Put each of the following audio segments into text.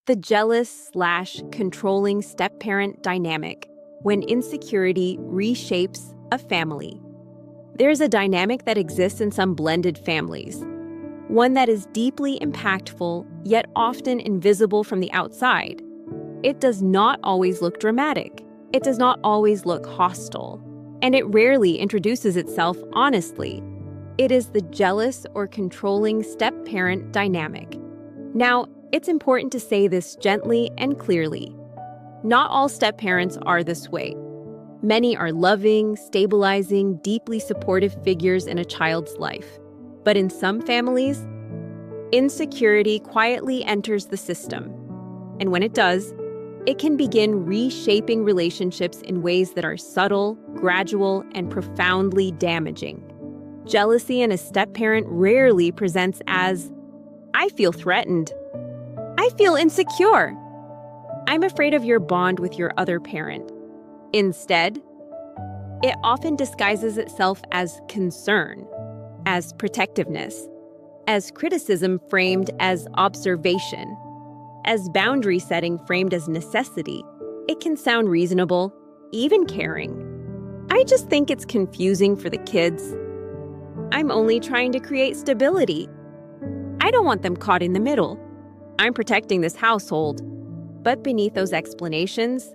The jealous/controlling step-parent dynamic, when insecurity reshapes a family. There's a dynamic that exists in some blended families, one that is deeply impactful, yet often invisible from the outside. It does not always look dramatic. It does not always look hostile. And it rarely introduces itself honestly. It is the jealous or controlling step-parent dynamic. Now, it's important to say this gently and clearly. Not all step-parents are this way. Many are loving, stabilizing, deeply supportive figures in a child's life. But in some families, insecurity quietly enters the system. And when it does, it can begin reshaping relationships in ways that are subtle, gradual, and profoundly damaging. Jealousy in a step-parent rarely presents as, "I feel threatened. I feel insecure. I'm afraid of your bond with your other parent." Instead, it often disguises itself as concern, as protectiveness, as criticism framed as observation, as boundary setting framed as necessity. It can sound reasonable, even caring. "I just think it's confusing for the kids. I'm only trying to create stability. I don't want them caught in the middle. I'm protecting this household." But beneath those explanations,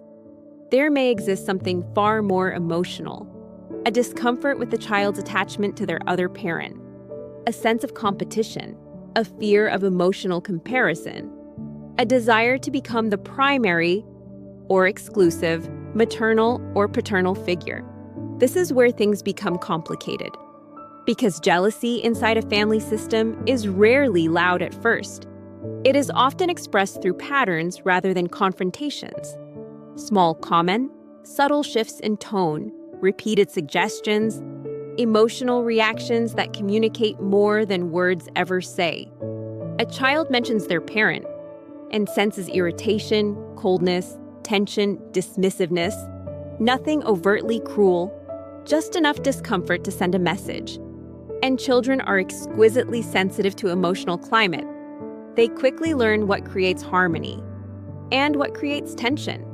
there may exist something far more emotional, a discomfort with the child's attachment to their other parent, a sense of competition, a fear of emotional comparison, a desire to become the primary or exclusive maternal or paternal figure. This is where things become complicated, because jealousy inside a family system is rarely loud at first. It is often expressed through patterns rather than confrontations. Small comment, subtle shifts in tone, repeated suggestions, emotional reactions that communicate more than words ever say. A child mentions their parent and senses irritation, coldness, tension, dismissiveness. Nothing overtly cruel, just enough discomfort to send a message. And children are exquisitely sensitive to emotional climate. They quickly learn what creates harmony and what creates tension.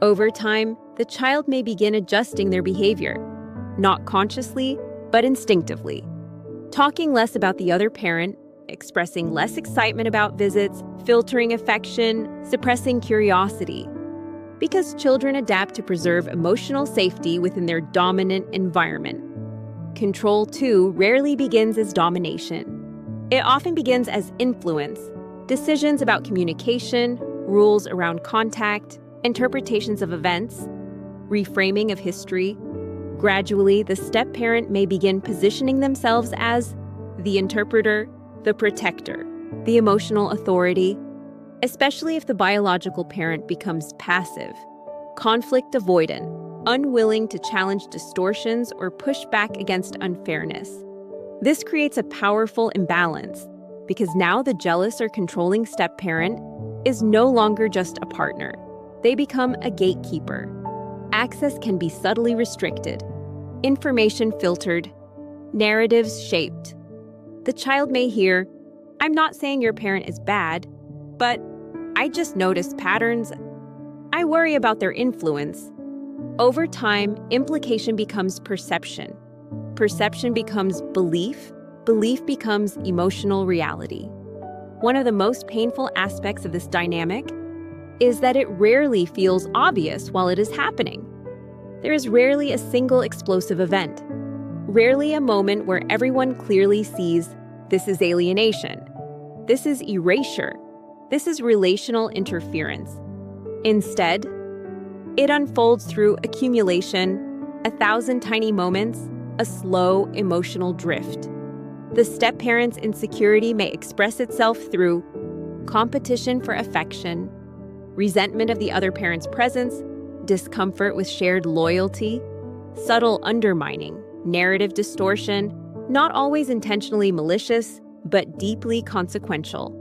Over time, the child may begin adjusting their behavior, not consciously, but instinctively. Talking less about the other parent, expressing less excitement about visits, filtering affection, suppressing curiosity. Because children adapt to preserve emotional safety within their dominant environment. Control, too, rarely begins as domination. It often begins as influence, decisions about communication, rules around contact, interpretations of events, reframing of history. Gradually, the step-parent may begin positioning themselves as the interpreter, the protector, the emotional authority, especially if the biological parent becomes passive, conflict avoidant, unwilling to challenge distortions or push back against unfairness. This creates a powerful imbalance because now the jealous or controlling step-parent is no longer just a partner. They become a gatekeeper. Access can be subtly restricted, information filtered, narratives shaped. The child may hear, "I'm not saying your parent is bad, but I just notice patterns. I worry about their influence." Over time, implication becomes perception. Perception becomes belief. Belief becomes emotional reality. One of the most painful aspects of this dynamic is that it rarely feels obvious while it is happening. There is rarely a single explosive event, rarely a moment where everyone clearly sees this is alienation, this is erasure, this is relational interference. Instead, it unfolds through accumulation, 1,000 tiny moments, a slow emotional drift. The step-parent's insecurity may express itself through competition for affection, resentment of the other parent's presence, discomfort with shared loyalty, subtle undermining, narrative distortion, not always intentionally malicious, but deeply consequential.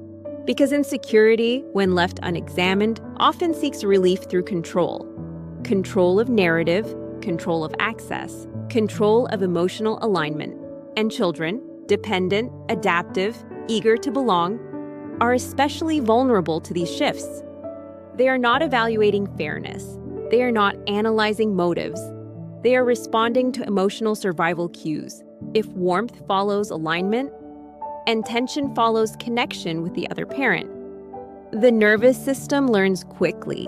Because insecurity, when left unexamined, often seeks relief through control. Control of narrative, control of access, control of emotional alignment. And children, dependent, adaptive, eager to belong, are especially vulnerable to these shifts. They are not evaluating fairness. They are not analyzing motives. They are responding to emotional survival cues. If warmth follows alignment and tension follows connection with the other parent, the nervous system learns quickly.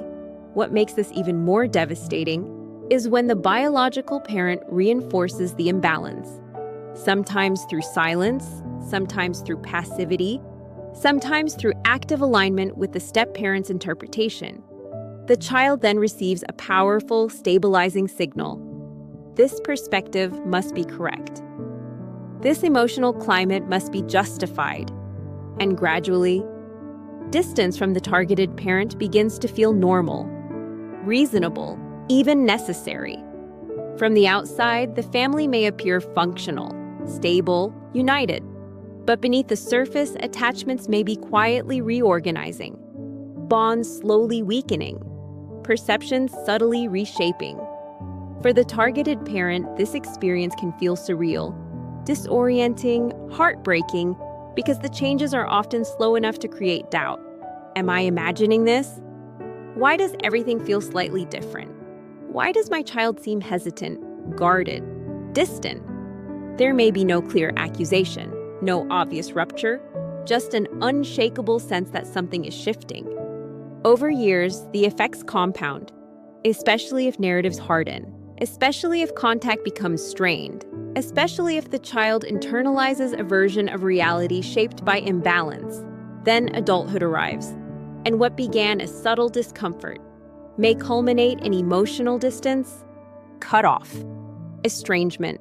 What makes this even more devastating is when the biological parent reinforces the imbalance, sometimes through silence, sometimes through passivity, sometimes through active alignment with the step-parent's interpretation. The child then receives a powerful, stabilizing signal. This perspective must be correct. This emotional climate must be justified. And gradually, distance from the targeted parent begins to feel normal, reasonable, even necessary. From the outside, the family may appear functional, stable, united. But beneath the surface, attachments may be quietly reorganizing, bonds slowly weakening, perceptions subtly reshaping. For the targeted parent, this experience can feel surreal, disorienting, heartbreaking, because the changes are often slow enough to create doubt. Am I imagining this? Why does everything feel slightly different? Why does my child seem hesitant, guarded, distant? There may be no clear accusation, no obvious rupture, just an unshakable sense that something is shifting. Over years, the effects compound, especially if narratives harden, especially if contact becomes strained, especially if the child internalizes a version of reality shaped by imbalance. Then adulthood arrives, and what began as subtle discomfort may culminate in emotional distance, cut off, estrangement.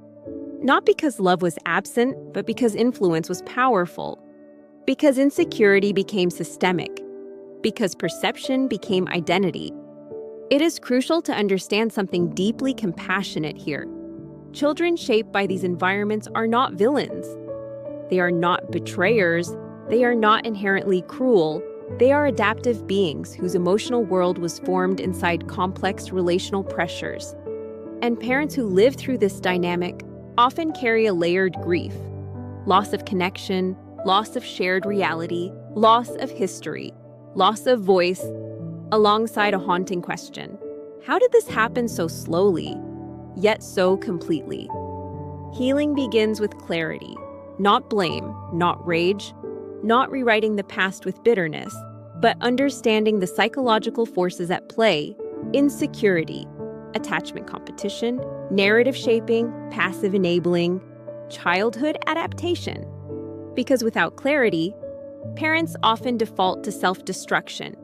Not because love was absent, but because influence was powerful. Because insecurity became systemic. Because perception became identity. It is crucial to understand something deeply compassionate here. Children shaped by these environments are not villains. They are not betrayers. They are not inherently cruel. They are adaptive beings whose emotional world was formed inside complex relational pressures. And parents who live through this dynamic often carry a layered grief: loss of connection, loss of shared reality, loss of history, loss of voice, alongside a haunting question. How did this happen so slowly, yet so completely? Healing begins with clarity, not blame, not rage, not rewriting the past with bitterness, but understanding the psychological forces at play: insecurity, attachment competition, narrative shaping, passive enabling, childhood adaptation. Because without clarity, parents often default to self-destruction,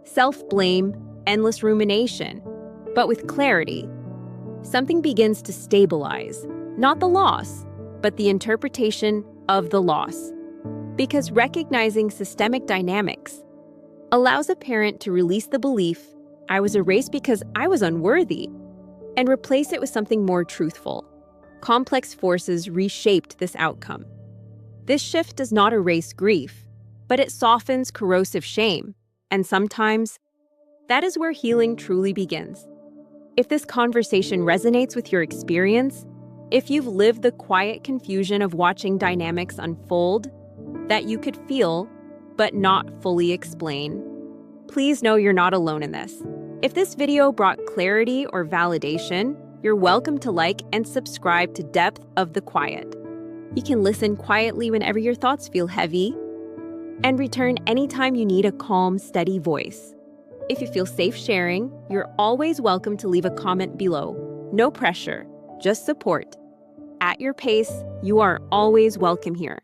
self-blame, endless rumination. But with clarity, something begins to stabilize, not the loss, but the interpretation of the loss. Because recognizing systemic dynamics allows a parent to release the belief, "I was erased because I was unworthy," and replace it with something more truthful. Complex forces reshaped this outcome. This shift does not erase grief, but it softens corrosive shame. And sometimes, that is where healing truly begins. If this conversation resonates with your experience, if you've lived the quiet confusion of watching dynamics unfold that you could feel but not fully explain, please know you're not alone in this. If this video brought clarity or validation, you're welcome to like and subscribe to Depth of the Quiet. You can listen quietly whenever your thoughts feel heavy, and return anytime you need a calm, steady voice. If you feel safe sharing, you're always welcome to leave a comment below. No pressure, just support. At your pace, you are always welcome here.